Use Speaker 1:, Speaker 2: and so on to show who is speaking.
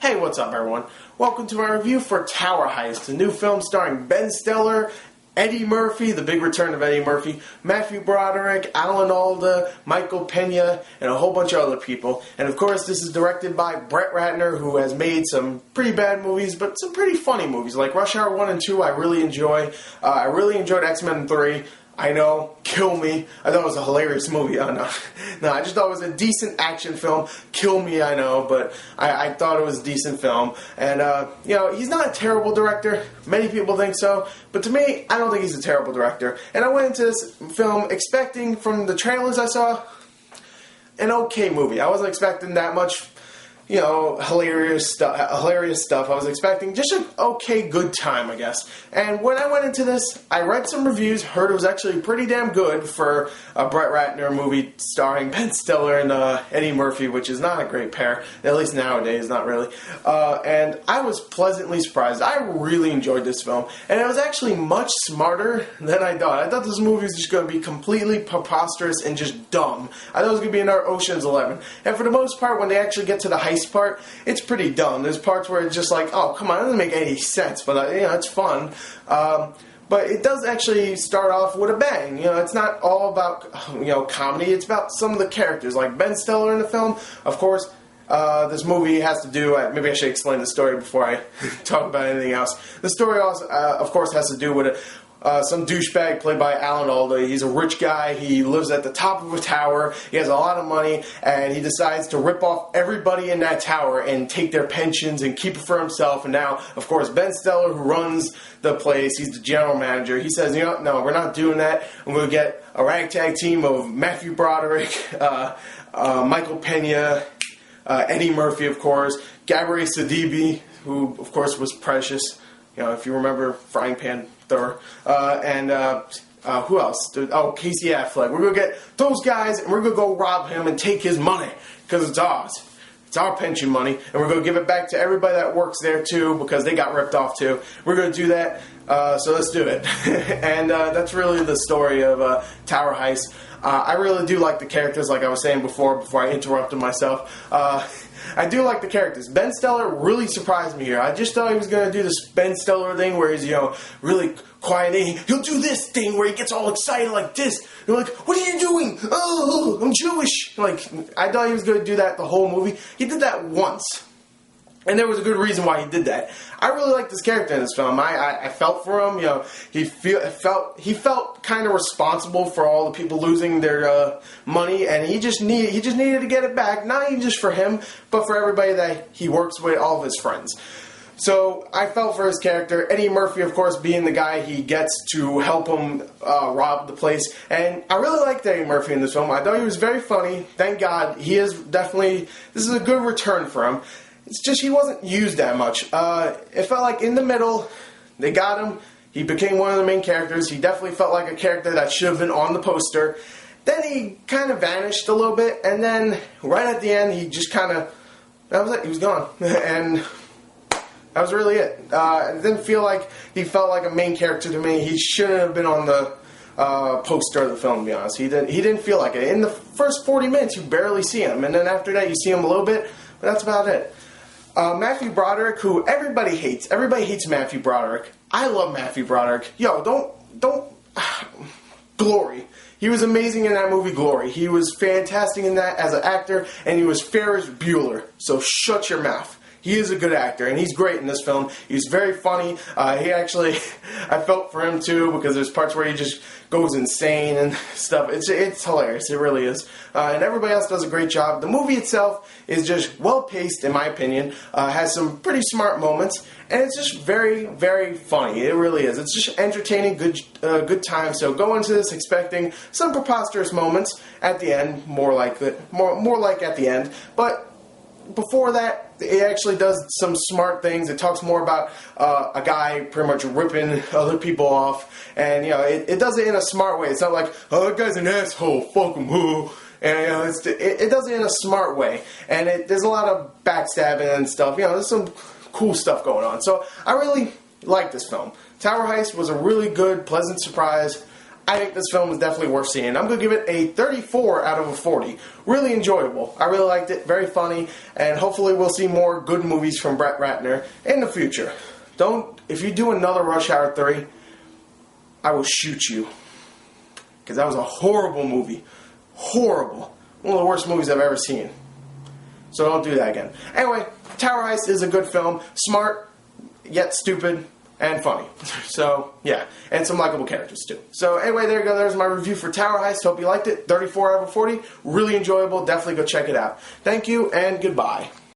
Speaker 1: Hey, what's up, everyone? Welcome to my review for Tower Heist, a new film starring Ben Stiller, Eddie Murphy, the big return of Eddie Murphy, Matthew Broderick, Alan Alda, Michael Pena, and a whole bunch of other people. And of course, this is directed by Brett Ratner, who has made some pretty bad movies, but some pretty funny movies. Like Rush Hour 1 and 2, I really enjoy. I really enjoyed X-Men 3. I know, kill me. I thought it was a hilarious movie. Oh, no, I just thought it was a decent action film. Kill me, I know, but I thought it was a decent film. And, he's not a terrible director. Many people think so. But to me, I don't think he's a terrible director. And I went into this film expecting, from the trailers I saw, an okay movie. I wasn't expecting that much, hilarious stuff. I was expecting just an okay, good time, I guess. And when I went into this, I read some reviews, heard it was actually pretty damn good for a Brett Ratner movie starring Ben Stiller and Eddie Murphy, which is not a great pair, at least nowadays, not really. And I was pleasantly surprised. I really enjoyed this film, and it was actually much smarter than I thought. I thought this movie was just going to be completely preposterous and just dumb. I thought it was going to be another Ocean's 11. And for the most part, when they actually get to the heist part, it's pretty dumb. There's parts where it's just like, oh, come on, it doesn't make any sense, but it's fun. But it does actually start off with a bang. It's not all about comedy. It's about some of the characters, like Ben Stiller in the film. Of course, this movie has to do. Maybe I should explain the story before I talk about anything else. The story also, of course, has to do with some douchebag played by Alan Alda. He's a rich guy. He lives at the top of a tower. He has a lot of money, and he decides to rip off everybody in that tower and take their pensions and keep it for himself. And now, of course, Ben Stiller, who runs the place, he's the general manager. He says, no, we're not doing that. I'm going to get a ragtag team of Matthew Broderick, Michael Pena, Eddie Murphy, of course, Gabrielle Sidibe, who, of course, was Precious. If you remember Frying Pan Thor, and who else? Casey Affleck. We're going to get those guys, and we're going to go rob him and take his money, because it's ours. It's our pension money, and we're going to give it back to everybody that works there, too, because they got ripped off, too. We're going to do that, so let's do it. And that's really the story of Tower Heist. I really do like the characters, like I was saying before I interrupted myself. I do like the characters. Ben Stiller really surprised me here. I just thought he was going to do this Ben Stiller thing where he's, really quiet. He'll do this thing where he gets all excited like this. You're like, what are you doing? Oh, I'm Jewish. I thought he was going to do that the whole movie. He did that once. And there was a good reason why he did that. I really like this character in this film. I felt for him. He felt kind of responsible for all the people losing their money, and he just needed to get it back. Not even just for him, but for everybody that he works with, all of his friends. So I felt for his character. Eddie Murphy, of course, being the guy he gets to help him rob the place. And I really liked Eddie Murphy in this film. I thought he was very funny. Thank God. This is a good return for him. It's just he wasn't used that much. It felt like in the middle, they got him. He became one of the main characters. He definitely felt like a character that should have been on the poster. Then he kind of vanished a little bit. And then right at the end, he just that was it. He was gone. And that was really it. It didn't feel like he felt like a main character to me. He shouldn't have been on the poster of the film, to be honest. He didn't feel like it. In the first 40 minutes, you barely see him. And then after that, you see him a little bit. But that's about it. Matthew Broderick, who everybody hates. Everybody hates Matthew Broderick. I love Matthew Broderick. Don't Glory. He was amazing in that movie, Glory. He was fantastic in that as an actor, and he was Ferris Bueller. So shut your mouth. He is a good actor, and he's great in this film. He's very funny. I felt for him, too, because there's parts where he just goes insane and stuff. It's hilarious. It really is. And everybody else does a great job. The movie itself is just well-paced, in my opinion. Has some pretty smart moments, and it's just very, very funny. It really is. It's just entertaining, good time. So go into this expecting some preposterous moments at the end, more like at the end. But before that, it actually does some smart things. It talks more about a guy pretty much ripping other people off. And, it does it in a smart way. It's not like, oh, that guy's an asshole, fuck him, who. And, it does it in a smart way. And there's a lot of backstabbing and stuff. There's some cool stuff going on. So I really like this film. Tower Heist was a really good, pleasant surprise. I think this film is definitely worth seeing. I'm going to give it a 34 out of a 40. Really enjoyable. I really liked it. Very funny. And hopefully we'll see more good movies from Brett Ratner in the future. If you do another Rush Hour 3, I will shoot you. Because that was a horrible movie. Horrible. One of the worst movies I've ever seen. So don't do that again. Anyway, Tower Heist is a good film. Smart, yet stupid, and funny. So, yeah. And some likable characters, too. So, anyway, there you go. There's my review for Tower Heist. Hope you liked it. 34 out of 40. Really enjoyable. Definitely go check it out. Thank you, and goodbye.